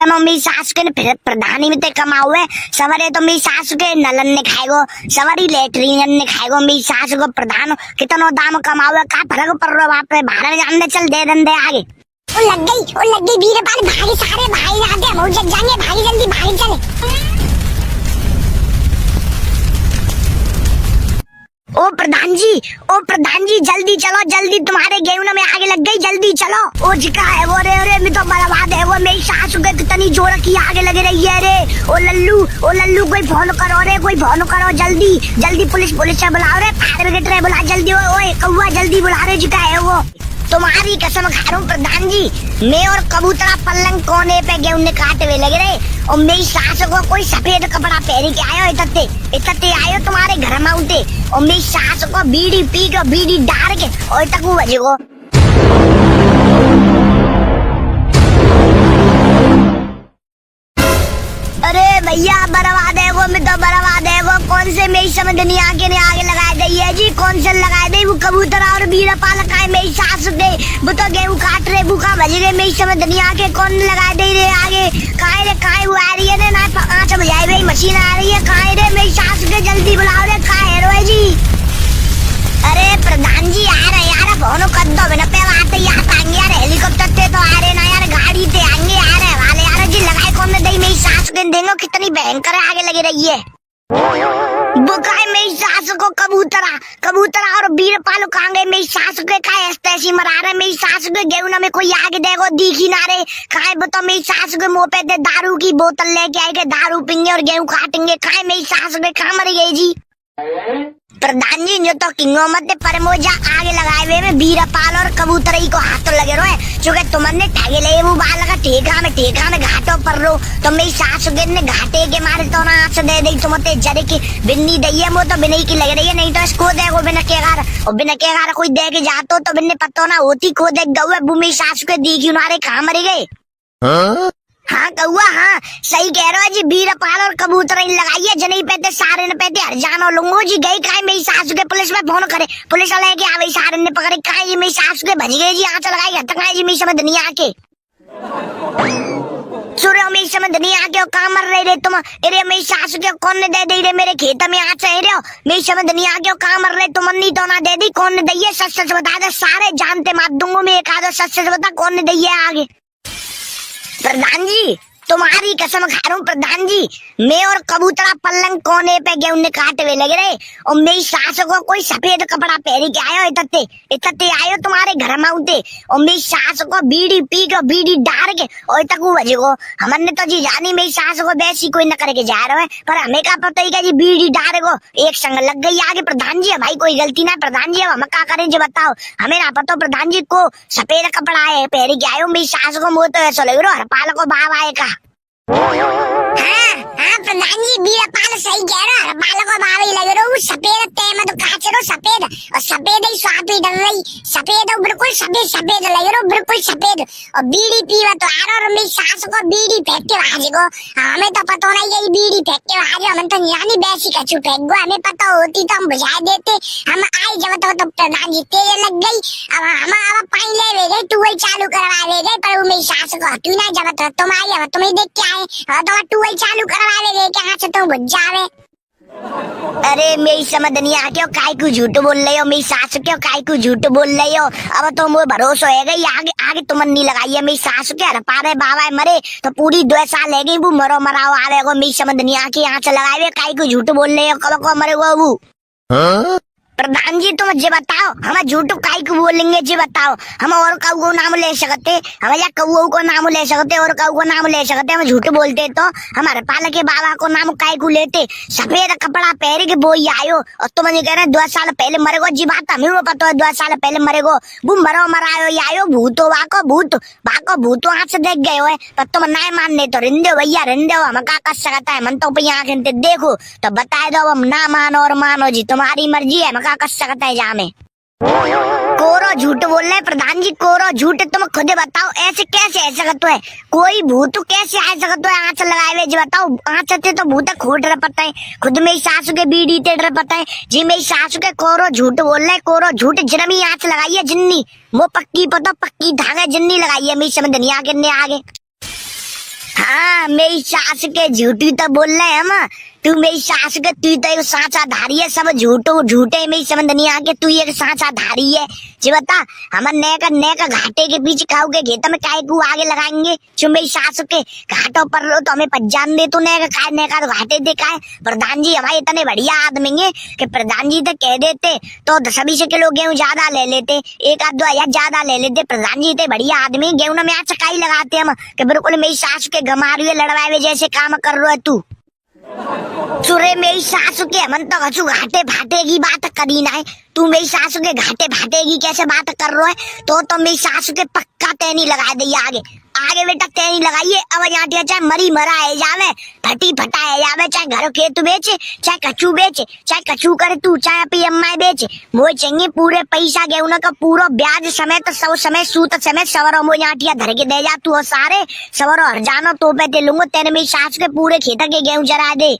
मेरी सास के फिर प्रधानी में ते कमाओ है सवरे तो मेरी सास के नलन ने खाएगो सवरी लेटरिन ने खाएगो मेरी सास को प्रधान कितनो दाम कमाओ है का फर्क पड़ रहा बाप रे बाहर जानने चल दे दे आगे वो लग गई वीरपाल भागी सारे भाई आते हम जग जाएंगे भागी जल्दी भागी चले। ओ प्रधान जी जल्दी चलो जल्दी तुम्हारे गेहूं में आगे लग गई जल्दी चलो। ओ जिका है वो रे मैं तो बर्बाद है वो मेरी सास के कितनी जोर की आगे लग रही है रे। ओ लल्लू कोई फोन करो रे कोई फोन करो जल्दी पुलिस से बुलाओ रे फायर ब्रिगेड रे बुला जल्दी। ओए कौवा जल्दी बुला रे जिका है वो। तुम्हारी कसम खा रहा हूँ प्रधान जी मैं और कबूतरा पलंग कोने पे गेहूं ने काटे हुए लग रहे और मेरी सास को कोई सफेद कपड़ा पहन के आयो इतते आयो तुम्हारे घर में उठे और मेरी सास को बीड़ी पी के बीड़ी डाल के और तक वो बजे को। अरे भैया बर्बाद है वो मैं तो बर्बाद है वो कौन से मेरी समझ नहीं आगे लगाए गई है जी कौन से लगाए दे वो कबूतरा और वीरपाल का है मेरी सास दे वो तो गेहूं काट रहे भूखा बज रहे मेरी समझ नहीं आके कौन लगाए दे रे आगे काहे वो आ रही है ना आँच बजाई भाई मशीन आ रही है काहे रे मेरी सास के जल्दी बुलाओ रे काहे रो जी। अरे प्रधान जी आ रहे यार फोन कर दो बिना पे आते यहाँ आएंगे यार हेलीकॉप्टर से तो आ रहे ना यार गाड़ी से आएंगे यार वाले यार जी लगाए कौन ने दई मेरी सास के देंगे कितनी भयंकर आगे लगी रही है बुकाए मेरी सास को कबूतरा और वीरपाल कहाँ गए मेरी सास के काहे ऐसी मरा रहे मेरी सास के गेहूं में कोई आगे देखो दिखी ना रे काहे बताओ मेरी सास के मुंह पे दारू की बोतल लेके आएंगे दारू पीएंगे और गेहूं काटेंगे काहे मेरी सास के कहाँ मर गई जी। प्रधान जी जो तो किंगो मत पर मोजा आगे लगाए हुए में वीरपाल और कबूतरई को हाथों लगे रहे चूंकि तुमने ठगे ले वो बाल लगा ठेका में घाटों पर रो तो मेरी सास ने घाटे के मारे तो ना आंच दे दी तुमते जरे की बिन्नी दई है वो तो बिन्नी की लग रही है नहीं तो इसको देखो बिना केगार कोई दे के जातो तो बिन्ने पतो ना होती को देख गौ भूमि सास के दी क्यों नारे कहाँ मरी गए। हाँ कौआ हाँ सही कह रहे हो जी वीरपाल और कबूतर लगाइए जनी पे सारे ने पे हर जानो लूंगो जी गई काहे मेरी सास के पुलिस में फोन करे पुलिस वाले के आवे सारे ने पकड़े काहे जी मेरी सास के भज गए जी आंच लगाई हद तक जी मेरी समझ नहीं आके सुनो मेरी समझ नहीं आके कहाँ मर रहे रे तुम अरे मेरी सास के कौन ने दे दी रे मेरे खेत में आंच है रे मेरी समझ नहीं आके कहाँ मर रहे तुम नहीं तो ना दे दी कौन ने दी है सच बता दे सारे जानते मार दूंगो मैं एक आधो सच बता कौन ने दी है आगे। प्रधान जी तुम्हारी कसम खा रहा हूँ प्रधान जी मैं और कबूतरा पलंग कोने पे गेहूं ने काटे हुए लग रहे और मेरी सास को कोई सफेद कपड़ा पहन के आयो इतते आयो तुम्हारे घर में उठे और मेरी सास को बीड़ी पी के बीड़ी डाल के और तक वो बजे को हमने तो जी जानी मेरी सास को वैसी कोई न करके जा रहा है पर हमें क्या पता ही जी बीड़ी डाल को एक संग लग गई आगे। प्रधान जी भाई कोई गलती ना प्रधान जी हम क्या करें जो बताओ हमें ना पता प्रधान जी को सफेद कपड़ा है पहन के आयो मेरी सास को मुँह तो ऐसा लग रहा हरपाल को बाप आए का। हाँ प्रधान जी वीरपाल सही कह रहा है हरपाल को बाप ही लग रहा सफेद तेम तो काचे रो सफेद और सफेद ही स्वाद ही डल रही सफेद और बिल्कुल सफेद लग रहा बिल्कुल सफेद और बीड़ी पीवा तो आ रहा और मेरी सास को बीड़ी फेंक के आज को हमें तो पता नहीं है बीड़ी फेंक के आज हमें तो यानी बैसी कचू फेंक गो हमें पता होती तो हम बुझा देते हम आई जब तो प्रधान जी तेज लग गई अब पानी ले गए टूबेल चालू करवा ले गए पर वो मेरी सास को हटू ना जब तुम आई अब तुम्हें देख के आए तो टूबेल चालू करवा ले गए क्या से तुम बुझ जावे। अरे मेरी समझ नहीं आ क्यों काय को झूठ बोल रहे हो मेरी सास क्यों काय को झूठ बोल रहे हो अब तो मुझे भरोसा होगा आगे तुम नहीं लगाई है मेरी सास के हर पा रहे बाबा मरे तो पूरी 2 साल है गई वो मरो मराओ आ रहे मेरी समझ नहीं आ के यहाँ से लगाए हुए काय को झूठ बोल रहे हो कब को मरे वो। प्रधान जी तुम जे बताओ हम झूठ काई को बोलेंगे जी बताओ हम और काऊ को नाम ले सकते हम या कौओ को नाम ले सकते और काऊ को नाम ले सकते हम झूठ बोलते तो हमारे पाल के बाबा को नाम काई को लेते सफेद कपड़ा पहन के बोई आयो और तुम नहीं कह रहे 2 साल पहले मरे गो जी बात हमें पता है 2 साल पहले मरे गो वो मरो मरायो आयो भूतो बाको भूत वहां से देख गए हो पर तुम ना मानने तो रिंदे भैया रिंदे हो हम क्या कर सकता है मन तो आंखें देखो तो बताए दो हम ना मानो और मानो जी तुम्हारी मर्जी है कर सकता है जहाँ में कोरो झूठ बोल रहे प्रधान जी कोरो झूठ तुम खुद बताओ ऐसे कैसे आ सकते है कोई भूत कैसे आ सकते है आंच लगाए हुए जी बताओ आंच से तो भूत खोट रहे पता है खुद मेरी सासू के बीड़ी तेड़ रहे पता है जी मेरी सासू के कोरो झूठ बोल रहे कोरो झूठ जन्मी आंच लगाई है जिन्नी वो पक्की पता पक्की धागे जिन्नी लगाई है मेरी समझ नहीं आगे हाँ मेरी सास के झूठी तो बोल रहे हैं हम। तू मेरी सास के तू तो एक सांचा धारी है, सब झूठो झूठे मेरी समझ नहीं आके तू एक सांचा धारी है। जी बता हम नेका घाटे के बीच खाऊ के खेत में काय को आगे लगाएंगे। जो मेरी सास के घाटों पर लो तो हमें पहचान दे, तू नेका तो घाटे देखा है। प्रधान जी हमारे इतने बढ़िया आदमी है कि प्रधान जी तो कह देते तो सभी से किलो गेहूं ज्यादा ले लेते, 1-2 ज्यादा ले लेते। प्रधान जी इतने बढ़िया आदमी, गेहूं में यहाँ चकाई लगाते हम कि बिल्कुल मेरी सास के घमारुए लड़वाए जैसे काम कर रहे तू। सुरे मेरी सासू के मन तो कछु घाटे भाटे की बात करी ना है। तू मेरी सासू के घाटे भाटे की कैसे बात कर रहा है? तो मेरी सासू के पक्का तैनी लगा दी आगे बेटा तैनी लगाइए। अब यहाँ चाहे मरी मरा है जावे, फटी फटा है जावे, चाहे घर खेत बेचे, चाहे कछू बेचे, चाहे कछू करे तू, चाहे अपनी अम्मा बेचे, मोए चाहिए पूरे पैसा गेहूं का पूरा ब्याज समेत सब समय सूत समेत सवरो मोए यहाँ धर के दे जा तू और सारे सवरो हर जानो तो पे लूंगा तेरे मेरी सास के पूरे खेत के गेहूं जरा दे।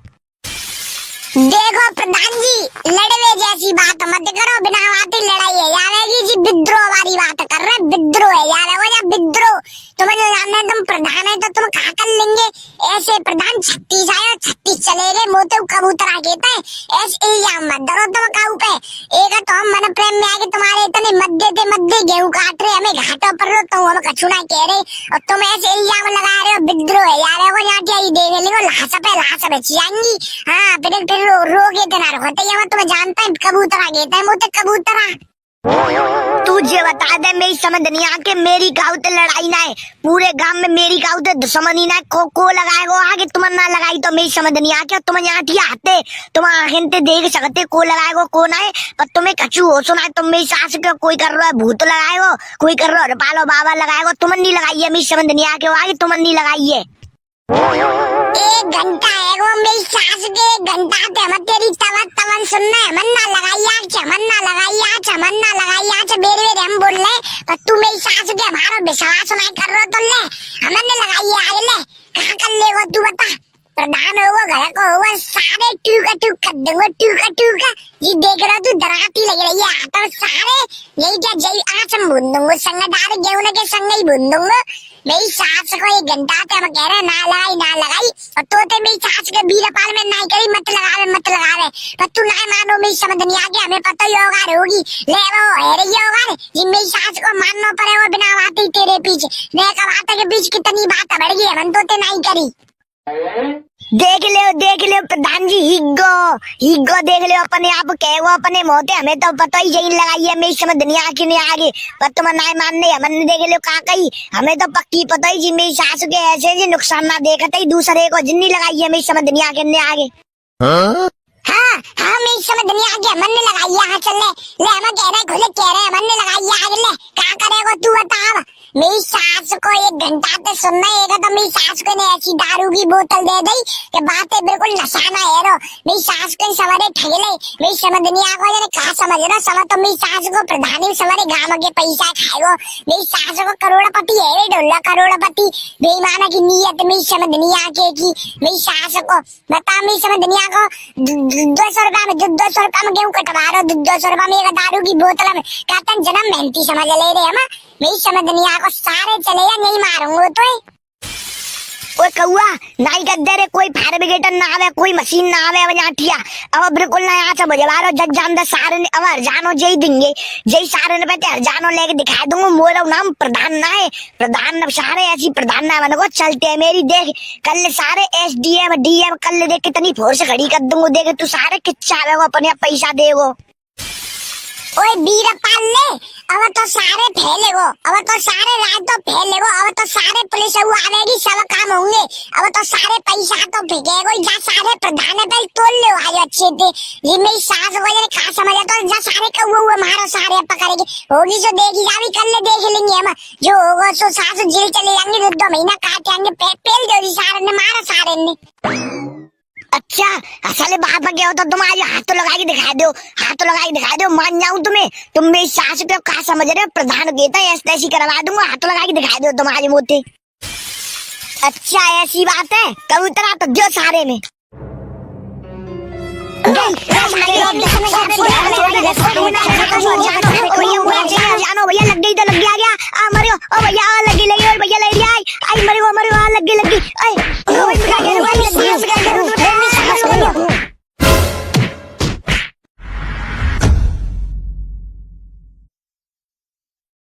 देखो प्रधान जी लड़वे जैसी बात मत करो, बिना बात ही लड़ाई है जाएगी जी। विद्रोह वाली बात कर रहे, विद्रोह है यार वो या विद्रोह। तुम्हें जो जानना तुम प्रधान है तो तुम क्या कर लेंगे? ऐसे प्रधान 36 आयो 36 चले गए मोते कबूतर कहते हैं। ऐसे इल्जाम मत धरो तुम काऊ पे। एक तो हम मन प्रेम में आके तुम्हारे इतने मध्य गेहूं काट रहे, हमें घाटों पर लो तो हम कछु ना कह रहे और तुम ऐसे इल्जाम लगा रहे हो। विद्रोह है यार वो यहाँ देख लेंगे लाश पे चियांगी। हाँ फिर रोगे तना होते ये तुम्हें जानता है कबूतरा कहता है मोते कबूतरा। तुझे बता दे मेरी समझ नहीं आके मेरी गाँव तो लड़ाई ना है, पूरे गांव में मेरी गाँव तो दुश्मनी ना है। को लगाएगो आगे तुम ना लगाई तो मेरी समझ नहीं आके तुम यहाँ आते तुम आखिर देख सकते को लगाएगो को ना है। पर तुम्हें कछु हो सुना है तुम मेरी सास के कोई कर रहा है भूत लगाएगो, कोई कर रहा है पालो बाबा लगाएगो, तुम नहीं लगाई है मेरी समझ नहीं आके आगे तुम नहीं लगाई है। 1 घंटा है वो मेरी सास के 1 घंटा ते हम तेरी तवन सुनना है। मन्ना लगाई आज चमन्ना लगाई आज चमन्ना लगाई आज बेरे बेरे हम बोल ले पर तू मेरी सास के हमारा विश्वास नहीं कर रहा तो ले हमने लगाई आज ले कहाँ कर ले वो तू बता। प्रधान होगा घर को होगा सारे टूका कर दूंगा टूका ये देख रहा तू डराती लग रही है तो सारे यही क्या जय आज हम भून दूंगा संगदार गेहूं के संग ही भून दूंगा। मेरी सास को 1 घंटा ते हम कह रहे ना लगाई और तो मेरी सास के बीरपाल में नहीं करी मत लगा रहे पर तू ना मानो मेरी समझ नहीं आगे हमें पता ही होगा होगी ले वो है रही होगा जी। मेरी सास को मानना पड़े वो बिना बात ही तेरे पीछे नेका बात के बीच कितनी बात बढ़ गई हम तो नहीं करी। देख ले प्रधान जी हिग्गो देख ले अपने आप कहो अपने मोते हमें तो पता ही यही लगाई है मेरी समझ नहीं आगे पर तुम ना मानने हमने देख लो का कही हमें तो पक्की पता ही जी मेरी सास के ऐसे जी नुकसान ना देखते ही दूसरे को जिन्नी लगाई है मेरी समझ नहीं आगे। हाँ मेरी समझ नहीं आगे हमने लगाई है। हाँ चल ले हम कह रहे हमने लगाई है आगे ले क्या करेगा तू बता। मेरी सास को 1 घंटा ते सुनना है तो मेरी सास को ने ऐसी दारू की बोतल दे दी कि बातें बिल्कुल नशाना है रो। मेरी सास को सवारे ठग ले मेरी समझ नहीं आगो यानी कहा समझ रहा समझ तो मेरी सास को प्रधानी सवारे गाँव के पैसा खाएगो। मेरी सास को करोड़पति है ढोला करोड़पति बेईमाना की नीयत मेरी समझ नहीं आके की मेरी सास को बता मेरी समझ नहीं आगो 200 रुपया में 200 रुपया में गेहूं कटवा रहा 200 रुपया में एक दारू की बोतल में कहता जन्म मेहनती समझ ले रहे हम मेरी समझ नहीं आगो सारे चले या नहीं मारूंगा तो ओए कौआ नाई गद्दे रे कोई फायर ब्रिगेड ना आवे कोई मशीन ना आवे अब जाठिया अब बिल्कुल ना यहाँ से बजवारो जग जान दे सारे ने अब हरजानो जय देंगे जय सारे ने पे हरजानो लेके दिखा दूंगा मोरा नाम प्रधान ना है प्रधान सारे ऐसी प्रधान ना बनो चलते है मेरी देख कल सारे SDM DM कल देख कितनी फोर्स खड़ी कर दूंगा देख तू सारे किच्चा आवेगो अपने पैसा देगो। ओए बीरपाल ने अब तो सारे फैलेगो अब तो सारे रात तो फैलेगो अब तो सारे पुलिस आवेगी सब काम होंगे अब तो सारे पैसा तो फेंकेगो जा सारे प्रधान पे तोड़ ले आज अच्छे थे ये मेरी सास वगैरह खा समझ तो जा सारे कौआ मारो सारे पकड़ेगी होगी जो देगी जावी कर ले देख लेंगे हम जो होगा सो सास जेल चले जाएंगे 2 महीना काट जाएंगे पेल दोगी सारे ने मारा सारे ने। अच्छा असल बात क्या हो तो तुम आज हाथ लगा के दिखा दो मान जाऊं तुम्हें तुम मेरी सास पे कहा समझ रहे हो प्रधान कहता है ऐसी करवा दूंगा हाथ लगा के दिखा दो तुम आज मोते। अच्छा ऐसी बात है कबूतरा तो जो सारे में जानो भैया लग गई तो लग गया क्या आ मरियो ओ भैया लगी लगी और भैया लग गई आई मरियो लग गई